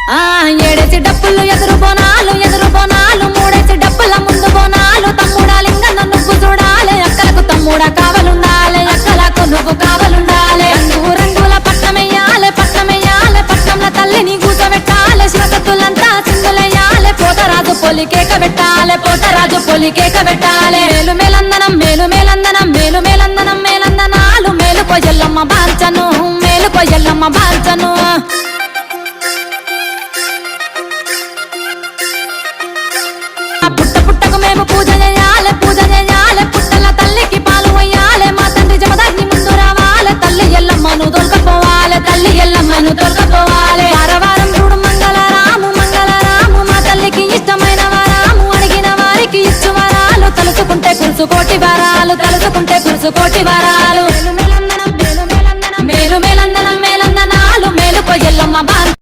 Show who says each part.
Speaker 1: ఏడేసి డప్పులు ఎదురు బోనాలు మూడేసి డప్పుల ముందు బోనాలు తమ్ముడా లింగన్న నువ్వు చూడాలి అక్కలకు తమ్ముడా కావలుండాలి అక్కలకు నువ్వు కావలుండాలి రంగుల పట్టమెయ్యాలి పట్టంలో తల్లిని కూసబెట్టాలి శివసత్తులంతా చిందులెయ్యాలి పోతరాజు పొలికేక పెట్టాలి మేలు మేలందనం మేలందనాలు మేలుకో ఎల్లమ్మ బాల్చను పుట్టకు మేము పూజ చేయాలి పుట్టల తల్లికి పాలు వయ్యాలి మా తండ్రి జమదాగ్ని ముందు రావాలి తల్లి ఎల్లమ్మను తొలకపోవాలి వారం చూడు మంగళరాము మా తల్లికి ఇష్టమైన వరాము అడిగిన వారికి ఇచ్చు వరాలు తలుచుకుంటే కురుసు కోటి వరాలు మేలు మేలందనం మేలందనాలు మేలుకో ఎల్లమ్మ